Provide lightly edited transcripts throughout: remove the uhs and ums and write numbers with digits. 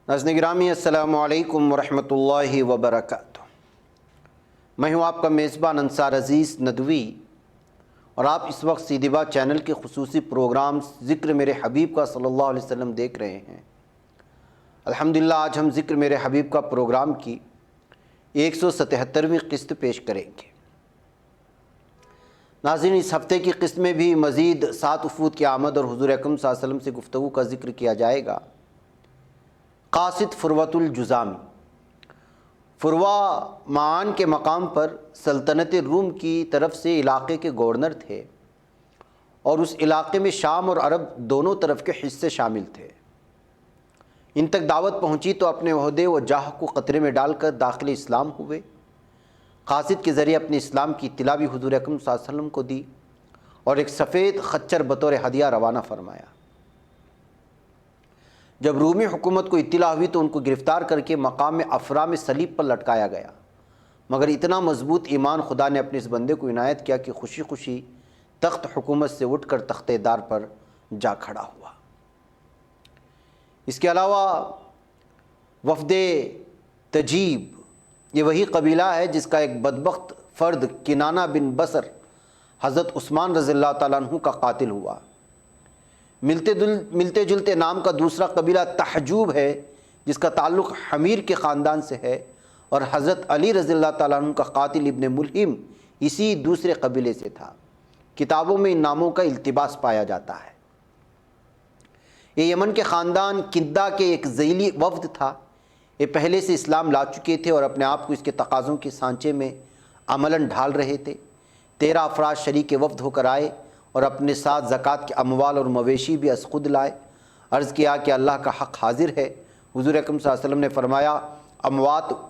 ناظرین گرامی السلام علیکم ورحمۃ اللہ وبرکاتہ۔ میں ہوں آپ کا میزبان انصار عزیز ندوی، اور آپ اس وقت سیدھی بات چینل کے خصوصی پروگرام ذکر میرے حبیب کا صلی اللہ علیہ وسلم دیکھ رہے ہیں۔ الحمدللہ آج ہم ذکر میرے حبیب کا پروگرام کی 177ویں قسط پیش کریں گے۔ ناظرین، اس ہفتے کی قسط میں بھی مزید 7 وفود کی آمد اور حضور اکرم صلی اللہ علیہ وسلم سے گفتگو کا ذکر کیا جائے گا۔ قاصد فروۃ الجذامی، فروہ معان کے مقام پر سلطنت روم کی طرف سے علاقے کے گورنر تھے، اور اس علاقے میں شام اور عرب دونوں طرف کے حصے شامل تھے۔ ان تک دعوت پہنچی تو اپنے عہدے و جاہ کو خطرے میں ڈال کر داخل اسلام ہوئے۔ قاصد کے ذریعے اپنے اسلام کی اطلاع بھی حضور اکرم صلی اللہ علیہ وسلم کو دی اور ایک سفید خچر بطور ہدیہ روانہ فرمایا۔ جب رومی حکومت کو اطلاع ہوئی تو ان کو گرفتار کر کے مقام افرا میں صلیب پر لٹکایا گیا، مگر اتنا مضبوط ایمان خدا نے اپنے اس بندے کو عنایت کیا کہ خوشی خوشی تخت حکومت سے اٹھ کر تخت دار پر جا کھڑا ہوا۔ اس کے علاوہ وفد تجیب، یہ وہی قبیلہ ہے جس کا ایک بدبخت فرد کنانہ بن بصر حضرت عثمان رضی اللہ تعالیٰ عنہ کا قاتل ہوا۔ ملتے جلتے نام کا دوسرا قبیلہ تحجوب ہے جس کا تعلق حمیر کے خاندان سے ہے، اور حضرت علی رضی اللہ تعالیٰ عنہ کا قاتل ابن ملہم اسی دوسرے قبیلے سے تھا۔ کتابوں میں ان ناموں کا التباس پایا جاتا ہے۔ یہ یمن کے خاندان کندہ کے ایک ذیلی وفد تھا۔ یہ پہلے سے اسلام لا چکے تھے اور اپنے آپ کو اس کے تقاضوں کے سانچے میں عملاً ڈھال رہے تھے۔ 13 افراد شریک وفد ہو کر آئے اور اپنے ساتھ زکوٰۃ کے اموال اور مویشی بھی از خود لائے۔ عرض کیا کہ اللہ کا حق حاضر ہے۔ حضور اکرم صلی اللہ علیہ وسلم نے فرمایا،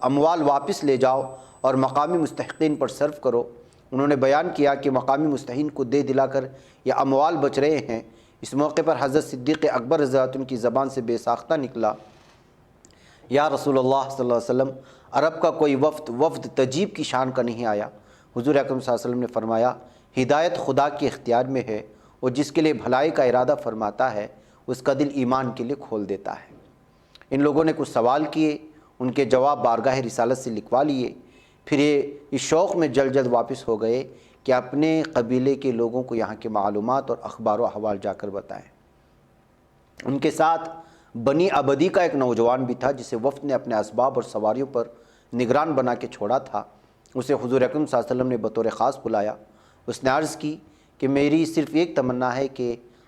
اموال واپس لے جاؤ اور مقامی مستحقین پر صرف کرو۔ انہوں نے بیان کیا کہ مقامی مستحقین کو دے دلا کر یہ اموال بچ رہے ہیں۔ اس موقع پر حضرت صدیق اکبر رضی اللہ عنہ کی زبان سے بے ساختہ نکلا، یا رسول اللہ صلی اللہ علیہ وسلم، عرب کا کوئی وفد تجیب کی شان کا نہیں آیا۔ حضور اکرم صلی اللہ علیہ وسلم نے فرمایا، ہدایت خدا کے اختیار میں ہے، وہ جس کے لیے بھلائی کا ارادہ فرماتا ہے اس کا دل ایمان کے لیے کھول دیتا ہے۔ ان لوگوں نے کچھ سوال کیے، ان کے جواب بارگاہ رسالت سے لکھوا لیے، پھر یہ اس شوق میں جلد واپس ہو گئے کہ اپنے قبیلے کے لوگوں کو یہاں کے معلومات اور اخبار و احوال جا کر بتائیں۔ ان کے ساتھ بنی عبدی کا ایک نوجوان بھی تھا جسے وفد نے اپنے اسباب اور سواریوں پر نگران بنا کے چھوڑا تھا۔ اسے حضور اکرم صلی اللہ علیہ وسلم نے بطور خاص بلایا۔ اس نے عرض کی کہ میری صرف ایک تمنا ہے کہ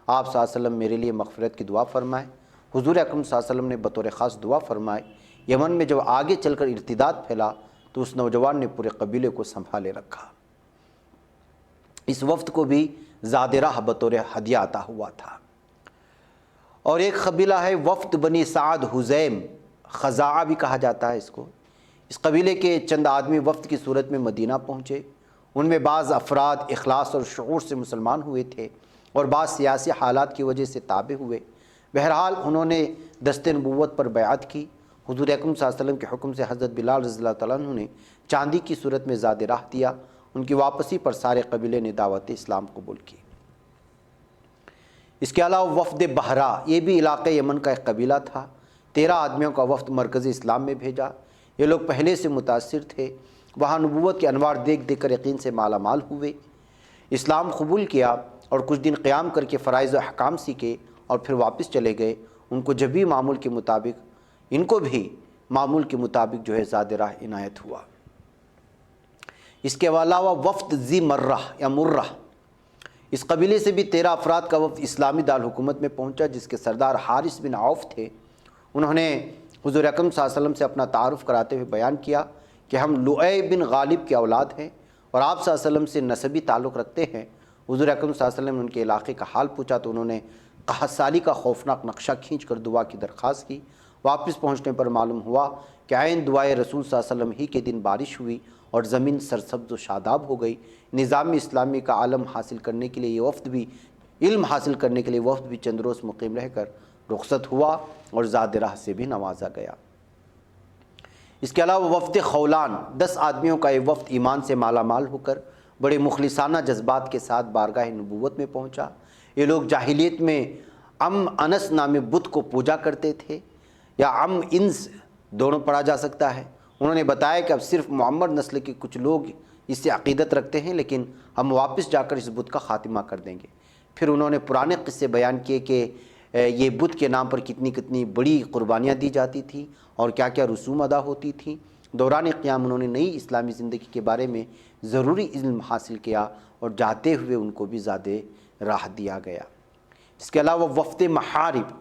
آپ صلی اللہ علیہ وسلم میرے لیے مغفرت کی دعا فرمائیں۔ حضور اکرم صلی اللہ علیہ وسلم نے بطور خاص دعا فرمائے۔ یمن میں جب آگے چل کر ارتداد پھیلا تو اس نوجوان نے پورے قبیلے کو سنبھالے رکھا۔ اس وفد کو بھی زاد راہ بطور ہدیہ عطا ہوا تھا۔ اور ایک قبیلہ ہے وفد بنی سعد حزیم، خزاعہ بھی کہا جاتا ہے اس کو۔ اس قبیلے کے چند آدمی وفد کی صورت میں مدینہ پہنچے۔ ان میں بعض افراد اخلاص اور شعور سے مسلمان ہوئے تھے اور بعض سیاسی حالات کی وجہ سے تابع ہوئے۔ بہرحال انہوں نے دست نبوت پر بیعت کی۔ حضور اکرم صلی اللہ علیہ وسلم کے حکم سے حضرت بلال رضی اللہ تعالیٰ عنہ نے چاندی کی صورت میں زاد راہ دیا۔ ان کی واپسی پر سارے قبیلے نے دعوت اسلام قبول کی۔ اس کے علاوہ وفد بحرا، یہ بھی علاقے یمن کا ایک قبیلہ تھا۔ 13 آدمیوں کا وفد مرکزی اسلام میں بھیجا۔ یہ لوگ پہلے سے متاثر تھے، وہاں نبوت کے انوار دیکھ کر یقین سے مالا مال ہوئے، اسلام قبول کیا اور کچھ دن قیام کر کے فرائض و احکام سیکھے اور پھر واپس چلے گئے۔ ان کو جب بھی معمول کے مطابق ان کو بھی معمول کے مطابق زاد راہ عنایت ہوا۔ اس کے علاوہ وفد ذی مرہ یا مرہ، اس قبیلے سے بھی 13 افراد کا وفد اسلامی دارالحکومت میں پہنچا جس کے سردار حارث بن عوف تھے۔ انہوں نے حضور اکرم صلی اللہ علیہ وسلم سے اپنا تعارف کراتے ہوئے بیان کیا کہ ہم لؤی بن غالب کے اولاد ہیں اور آپ صلی اللہ علیہ وسلم سے نسبی تعلق رکھتے ہیں۔ حضور اکرم صلی اللہ علیہ وسلم نے ان کے علاقے کا حال پوچھا تو انہوں نے قحط سالی کا خوفناک نقشہ کھینچ کر دعا کی درخواست کی۔ واپس پہنچنے پر معلوم ہوا کہ عین دعائے رسول صلی اللہ علیہ وسلم ہی کے دن بارش ہوئی اور زمین سرسبز و شاداب ہو گئی۔ نظام اسلامی کا علم حاصل کرنے کے لیے یہ وفد بھی علم حاصل کرنے کے لیے وفد بھی چند روز مقیم رہ کر رخصت ہوا اور زاد راہ سے بھی نوازا گیا۔ اس کے علاوہ وفد خولان، 10 آدمیوں کا یہ وفد ایمان سے مالا مال ہو کر بڑے مخلصانہ جذبات کے ساتھ بارگاہ نبوت میں پہنچا۔ یہ لوگ جاہلیت میں انس نامی بت کو پوجا کرتے تھے۔ یا ام انس دونوں پڑھا جا سکتا ہے۔ انہوں نے بتایا کہ اب صرف محمد نسل کے کچھ لوگ اس سے عقیدت رکھتے ہیں، لیکن ہم واپس جا کر اس بت کا خاتمہ کر دیں گے۔ پھر انہوں نے پرانے قصے بیان کیے کہ یہ بت کے نام پر کتنی کتنی بڑی قربانیاں دی جاتی تھیں اور کیا کیا رسوم ادا ہوتی تھیں۔ دوران قیام انہوں نے نئی اسلامی زندگی کے بارے میں ضروری علم حاصل کیا اور جاتے ہوئے ان کو بھی زیادہ راہ دیا گیا۔ اس کے علاوہ وفد محارب،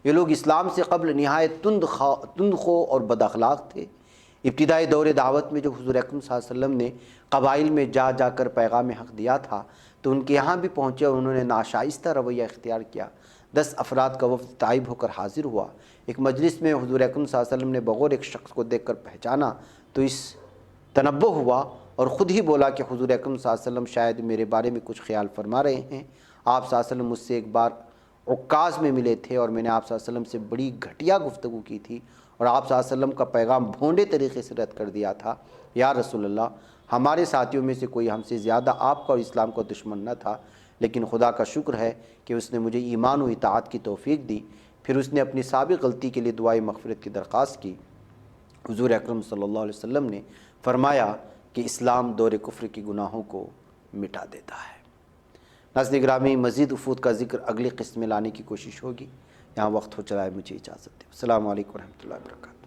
یہ لوگ اسلام سے قبل نہایت تند خو اور بد اخلاق تھے۔ ابتدائی دور دعوت میں جب حضور اکرم صلی اللہ علیہ وسلم نے قبائل میں جا جا کر پیغام حق دیا تھا تو ان کے یہاں بھی پہنچے اور انہوں نے ناشائستہ رویہ اختیار کیا۔ 10 افراد کا وفد طائب ہو کر حاضر ہوا۔ ایک مجلس میں حضور اکرم صلی اللہ علیہ وسلم نے بغور ایک شخص کو دیکھ کر پہچانا تو اس تنبہ ہوا اور خود ہی بولا کہ حضور اکرم صلی اللہ علیہ وسلم شاید میرے بارے میں کچھ خیال فرما رہے ہیں۔ آپ صلی اللہ علیہ وسلم مجھ سے ایک بار عکاظ میں ملے تھے اور میں نے آپ صلی اللہ علیہ وسلم سے بڑی گھٹیا گفتگو کی تھی اور آپ صلی اللہ علیہ وسلم کا پیغام بھونڈے طریقے سے رد کر دیا تھا۔ یا رسول اللہ، ہمارے ساتھیوں میں سے کوئی ہم سے زیادہ آپ کا اور اسلام کا دشمن نہ تھا، لیکن خدا کا شکر ہے کہ اس نے مجھے ایمان و اطاعت کی توفیق دی۔ پھر اس نے اپنی سابق غلطی کے لیے دعائے مغفرت کی درخواست کی۔ حضور اکرم صلی اللہ علیہ وسلم نے فرمایا کہ اسلام دور کفر کی گناہوں کو مٹا دیتا ہے۔ ناظرین گرامی، مزید وفود کا ذکر اگلی قسط میں لانے کی کوشش ہوگی۔ یہاں وقت ہو چلا ہے، مجھے اجازت دیں۔ السلام علیکم ورحمۃ اللہ وبرکاتہ۔